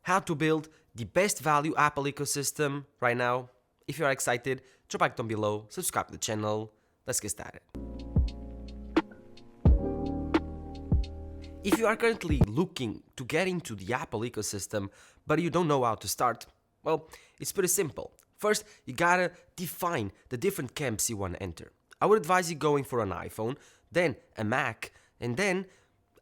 how to build the best value Apple ecosystem right now. If you are excited, drop a like down below, subscribe to the channel. Let's get started. If you are currently looking to get into the Apple ecosystem, but you don't know how to start, well, it's pretty simple. First, you gotta define the different camps you want to enter. I would advise you going for an iPhone, then a Mac, and then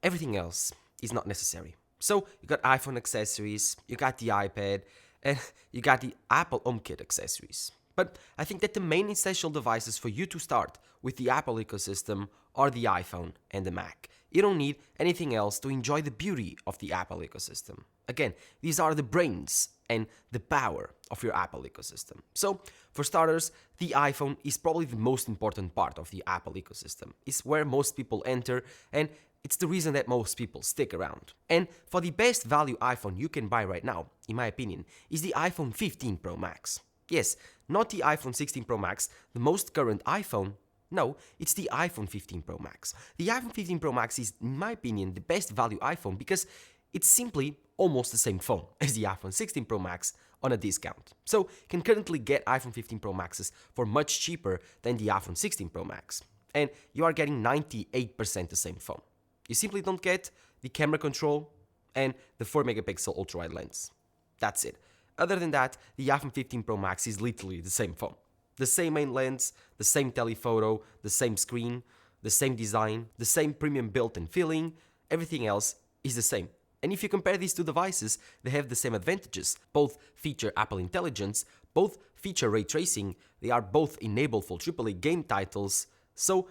everything else is not necessary. So you got iPhone accessories, you got the iPad, and you got the Apple HomeKit accessories. But I think that the main essential devices for you to start with the Apple ecosystem are the iPhone and the Mac. You don't need anything else to enjoy the beauty of the Apple ecosystem. Again, these are the brains and the power of your Apple ecosystem. So, for starters, the iPhone is probably the most important part of the Apple ecosystem. It's where most people enter, and it's the reason that most people stick around. And for the best value iPhone you can buy right now, in my opinion, is the iPhone 15 Pro Max. Yes, not the iPhone 16 Pro Max, the most current iPhone. No, it's the iPhone 15 Pro Max. The iPhone 15 Pro Max is, in my opinion, the best value iPhone because it's simply almost the same phone as the iPhone 16 Pro Max on a discount. So you can currently get iPhone 15 Pro Maxes for much cheaper than the iPhone 16 Pro Max. And you are getting 98% the same phone. You simply don't get the camera control and the 4 megapixel ultra-wide lens. That's it. Other than that, the iPhone 15 Pro Max is literally the same phone. The same main lens, the same telephoto, the same screen, the same design, the same premium built-in feeling, everything else is the same. And if you compare these two devices, they have the same advantages. Both feature Apple Intelligence, both feature ray tracing, they are both enabled for AAA game titles, so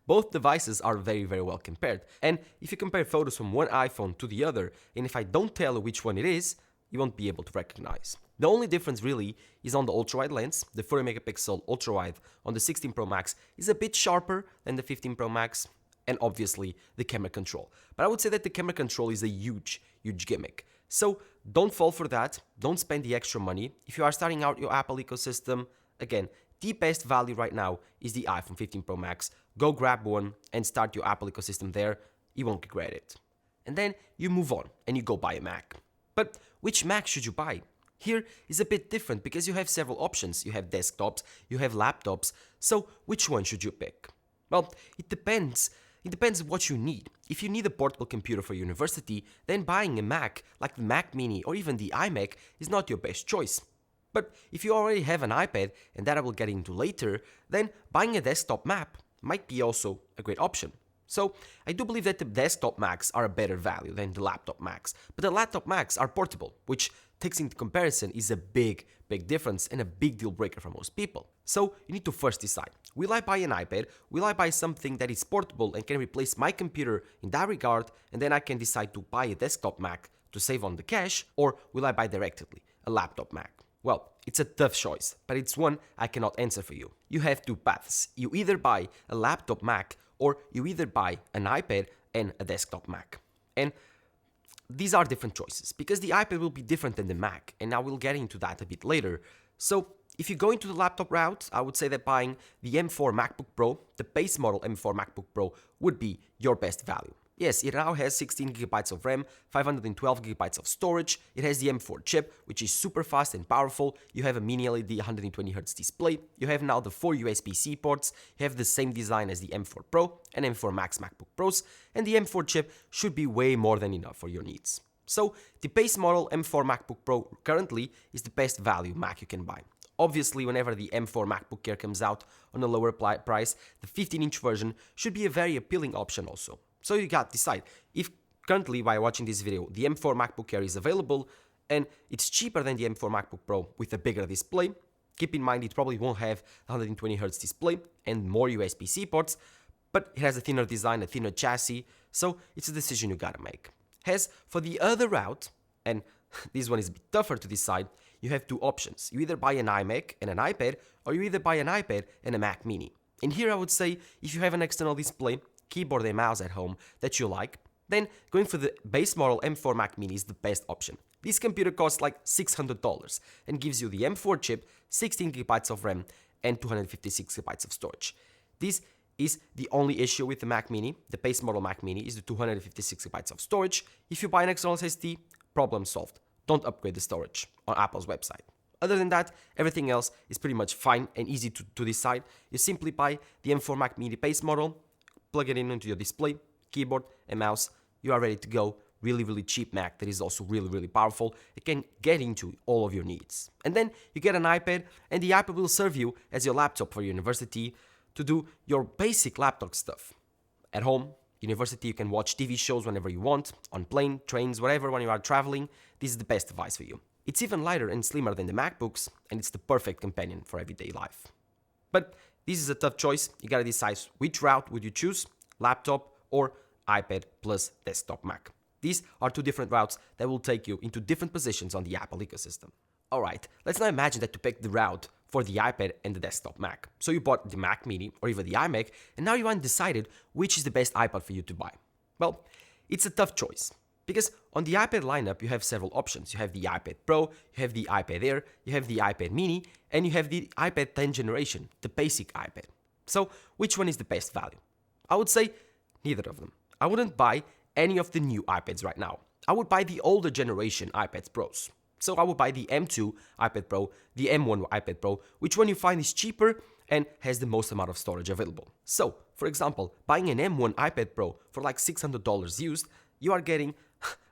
both devices are very well compared. And if you compare photos from one iPhone to the other, and if I don't tell you which one it is, you won't be able to recognize. The only difference really is on the ultra-wide lens. The 40 megapixel ultra-wide on the 16 Pro Max is a bit sharper than the 15 Pro Max, and obviously the camera control. But I would say that the camera control is a huge gimmick. So don't fall for that, don't spend the extra money. If you are starting out your Apple ecosystem, again, the best value right now is the iPhone 15 Pro Max. Go grab one and start your Apple ecosystem there, you won't regret it. And then you move on and you go buy a Mac. But which Mac should you buy? Here is a bit different because you have several options. You have desktops, you have laptops, so which one should you pick? Well, it depends. It depends what you need. If you need a portable computer for university, then buying a Mac, like the Mac Mini or even the iMac, is not your best choice. But if you already have an iPad, and that I will get into later, then buying a desktop Mac might be also a great option. So I do believe that the desktop Macs are a better value than the laptop Macs, but the laptop Macs are portable, which takes into comparison is a big difference and a big deal breaker for most people. So you need to first decide, will I buy an iPad, will I buy something that is portable and can replace my computer in that regard, and then I can decide to buy a desktop Mac to save on the cash, or will I buy directly a laptop Mac? Well, it's a tough choice, but it's one I cannot answer for you. You have two paths. You either buy a laptop Mac or you either buy an iPad and a desktop Mac. And these are different choices because the iPad will be different than the Mac, and I will get into that a bit later. So if you go into the laptop route, I would say that buying the M4 MacBook Pro, the base model M4 MacBook Pro, would be your best value. Yes, it now has 16GB of RAM, 512GB of storage, it has the M4 chip, which is super fast and powerful, you have a mini LED 120Hz display, you have now the 4 USB-C ports, you have the same design as the M4 Pro and M4 Max MacBook Pros, and the M4 chip should be way more than enough for your needs. So, the base model M4 MacBook Pro currently is the best value Mac you can buy. Obviously, whenever the M4 MacBook Air comes out on a lower price, the 15-inch version should be a very appealing option also. So you got to decide. If currently, while watching this video, the M4 MacBook Air is available and it's cheaper than the M4 MacBook Pro with a bigger display, keep in mind it probably won't have 120Hz display and more USB-C ports, but it has a thinner design, a thinner chassis, so it's a decision you gotta make. As for the other route, and this one is a bit tougher to decide, you have two options. You either buy an iMac and an iPad, or you either buy an iPad and a Mac Mini. And here I would say, if you have an external display, keyboard and mouse at home that you like, then going for the base model M4 Mac Mini is the best option. This computer costs like $600 and gives you the M4 chip, 16GB of RAM, and 256GB of storage. This is the only issue with the Mac Mini. The base model Mac Mini is the 256GB of storage. If you buy an external SSD, problem solved. don't upgrade the storage on Apple's website. Other than that, everything else is pretty much fine and easy to decide. You simply buy the M4 Mac Mini base model, plug it in into your display, keyboard and mouse. You are ready to go. Really cheap Mac that is also really powerful. It can get into all of your needs. And then you get an iPad, and the iPad will serve you as your laptop for university to do your basic laptop stuff. At home, university, you can watch TV shows whenever you want, on plane, trains, whatever, when you are traveling. This is the best device for you. It's even lighter and slimmer than the MacBooks, and it's the perfect companion for everyday life. But this is a tough choice. You gotta decide which route would you choose, laptop or iPad plus desktop Mac. These are two different routes that will take you into different positions on the Apple ecosystem. Alright, let's now imagine that you picked the route for the iPad and the desktop Mac. So you bought the Mac Mini or even the iMac, and now you undecided which is the best iPad for you to buy. Well, it's a tough choice, because on the iPad lineup you have several options. You have the iPad Pro, you have the iPad Air, you have the iPad Mini, and you have the iPad 10th generation, the basic iPad. So which one is the best value? I would say neither of them. I wouldn't buy any of the new iPads right now. I would buy the older generation iPads Pros. So I would buy the M2 iPad Pro, the M1 iPad Pro, which one you find is cheaper and has the most amount of storage available. So, for example, buying an M1 iPad Pro for like $600 used, you are getting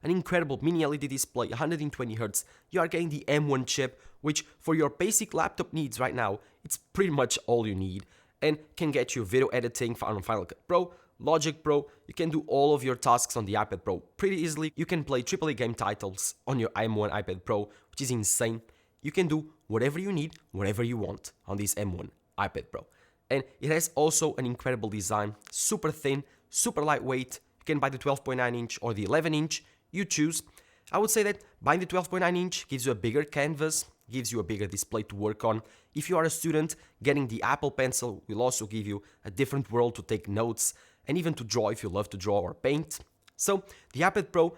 an incredible mini LED display, 120Hz. You are getting the M1 chip, which for your basic laptop needs right now, it's pretty much all you need and can get you video editing on Final Cut Pro, Logic Pro. You can do all of your tasks on the iPad Pro pretty easily. You can play AAA game titles on your M1 iPad Pro, which is insane. You can do whatever you need, whatever you want on this M1 iPad Pro. And it has also an incredible design, super thin, super lightweight. You can buy the 12.9 inch or the 11 inch, you choose. I would say that buying the 12.9 inch gives you a bigger canvas, gives you a bigger display to work on. If you are a student, getting the Apple Pencil will also give you a different world to take notes and even to draw if you love to draw or paint. So the iPad Pro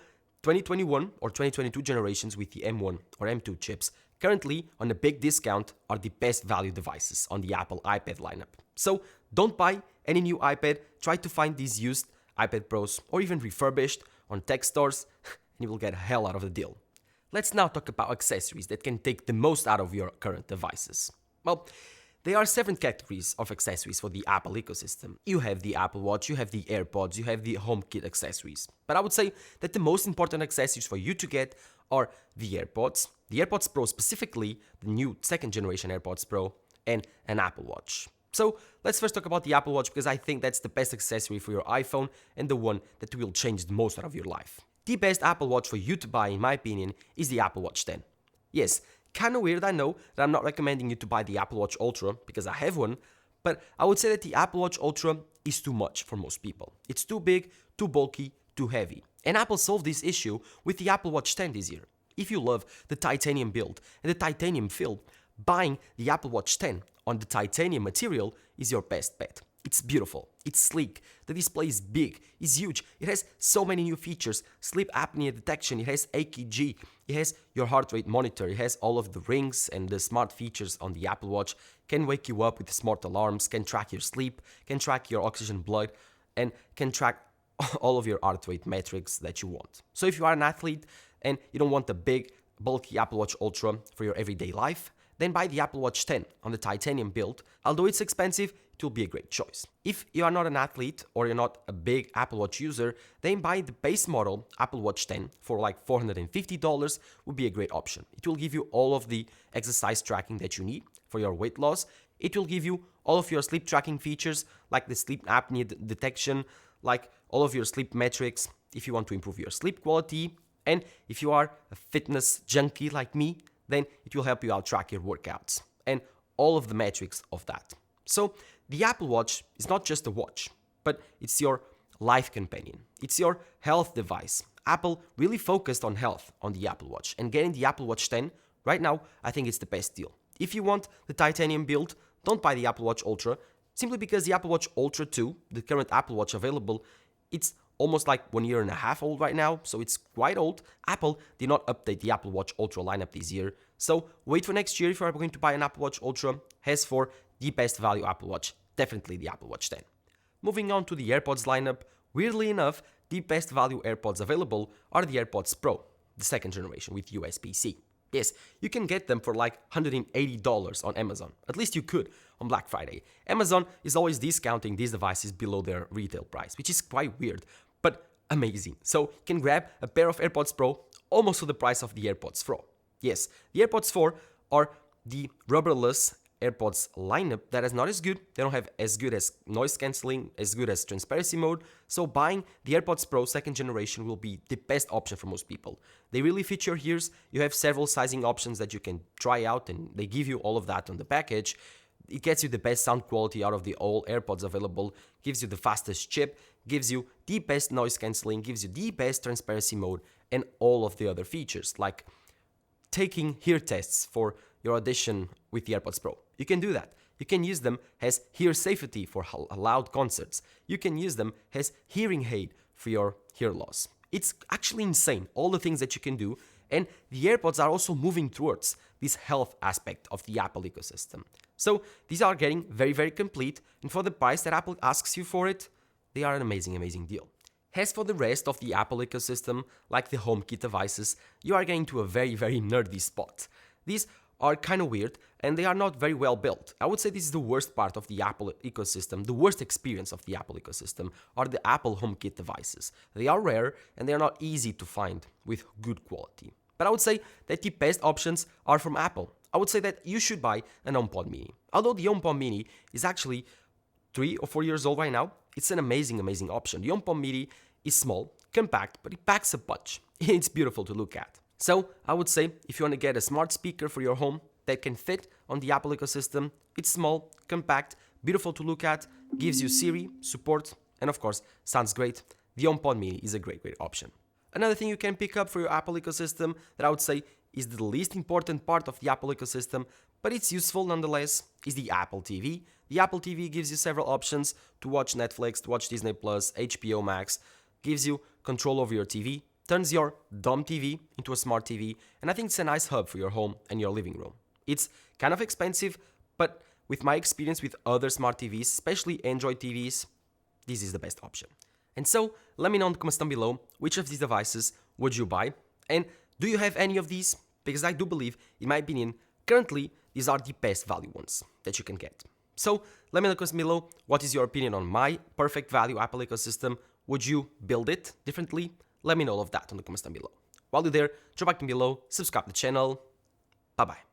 2021 or 2022 generations with the M1 or M2 chips currently on a big discount are the best value devices on the Apple iPad lineup. So don't buy any new iPad, try to find these used iPad Pros or even refurbished on tech stores and you will get a hell out of the deal. Let's now talk about accessories that can take the most out of your current devices. Well, there are 7 categories of accessories for the Apple ecosystem. You have the Apple Watch, you have the AirPods, you have the HomeKit accessories. But I would say that the most important accessories for you to get are the AirPods Pro specifically, the new 2nd generation AirPods Pro, and an Apple Watch. So let's first talk about the Apple Watch because I think that's the best accessory for your iPhone and the one that will change the most out of your life. The best Apple Watch for you to buy, in my opinion, is the Apple Watch 10. Yes, kinda weird, I know that I'm not recommending you to buy the Apple Watch Ultra because I have one, but I would say that the Apple Watch Ultra is too much for most people. It's too big, too bulky, too heavy. And Apple solved this issue with the Apple Watch 10 this year. If you love the titanium build and the titanium feel, buying the Apple Watch 10 on the titanium material is your best bet. It's beautiful, it's sleek, the display is big, it's huge, it has so many new features, sleep apnea detection, it has EKG, it has your heart rate monitor, it has all of the rings and the smart features on the Apple Watch, can wake you up with smart alarms, can track your sleep, can track your oxygen blood, and can track all of your heart rate metrics that you want. So if you are an athlete and you don't want the big, bulky Apple Watch Ultra for your everyday life, then buy the Apple Watch 10 on the titanium build. Although it's expensive, it will be a great choice. If you are not an athlete or you're not a big Apple Watch user, then buy the base model Apple Watch 10 for like $450 would be a great option. It will give you all of the exercise tracking that you need for your weight loss. It will give you all of your sleep tracking features like the sleep apnea detection, like all of your sleep metrics if you want to improve your sleep quality. And if you are a fitness junkie like me, then it will help you out track your workouts and all of the metrics of that. So the Apple Watch is not just a watch, but it's your life companion. It's your health device. Apple really focused on health on the Apple Watch, and getting the Apple Watch 10 right now, I think it's the best deal. If you want the titanium build, don't buy the Apple Watch Ultra, simply because the Apple Watch Ultra 2, the current Apple Watch available, it's almost like 1.5 years old right now, so it's quite old. Apple did not update the Apple Watch Ultra lineup this year, so wait for next year if you are going to buy an Apple Watch Ultra. As for the best value Apple Watch, definitely the Apple Watch 10. Moving on to the AirPods lineup, weirdly enough, the best value AirPods available are the AirPods Pro. the second generation with USB-C. Yes, you can get them for like $180 on Amazon. At least you could on Black Friday. Amazon is always discounting these devices below their retail price, which is quite weird, but amazing. So you can grab a pair of AirPods Pro almost for the price of the AirPods Pro. Yes, the AirPods 4 are the rubberless AirPods lineup that is not as good. They don't have as good as noise cancelling, as good as transparency mode. So buying the AirPods Pro second generation will be the best option for most people. They really fit your ears. You have several sizing options that you can try out, and they give you all of that on the package. It gets you the best sound quality out of the all AirPods available, gives you the fastest chip, gives you the best noise cancelling, gives you the best transparency mode, and all of the other features like taking hear tests for your audition with the AirPods Pro. You can do that. You can use them as hear safety for loud concerts. You can use them as hearing aid for your hear loss. It's actually insane, all the things that you can do, and the AirPods are also moving towards this health aspect of the Apple ecosystem. So these are getting very, very complete, and for the price that Apple asks you for it, they are an amazing, amazing deal. As for the rest of the Apple ecosystem, like the HomeKit devices, you are getting to a very, very nerdy spot. These are kind of weird, and they are not very well built. I would say this is the worst part of the Apple ecosystem, the worst experience of the Apple ecosystem are the Apple HomeKit devices. They are rare, and they are not easy to find with good quality. But I would say that the best options are from Apple. I would say that you should buy an HomePod Mini. Although the HomePod Mini is actually 3 or 4 years old right now, it's an amazing, amazing option. The HomePod Mini is small, compact, but it packs a punch. It's beautiful to look at. So I would say if you want to get a smart speaker for your home that can fit on the Apple ecosystem, it's small, compact, beautiful to look at, gives you Siri support, and of course sounds great. The HomePod Mini is a great, great option. Another thing you can pick up for your Apple ecosystem that I would say is the least important part of the Apple ecosystem, but it's useful nonetheless, is the Apple TV. The Apple TV gives you several options to watch Netflix, to watch Disney+, HBO Max, gives you control over your TV, turns your dumb TV into a smart TV, and I think it's a nice hub for your home and your living room. It's kind of expensive, but with my experience with other smart TVs, especially Android TVs, this is the best option. And so, let me know in the comments down below which of these devices would you buy, and do you have any of these? Because I do believe, in my opinion, currently these are the best value ones that you can get. So, let me know in the comments below what is your opinion on my perfect value Apple ecosystem. Would you build it differently? Let me know all of that in the comments down below. While you're there, drop a like down below, subscribe to the channel. Bye bye.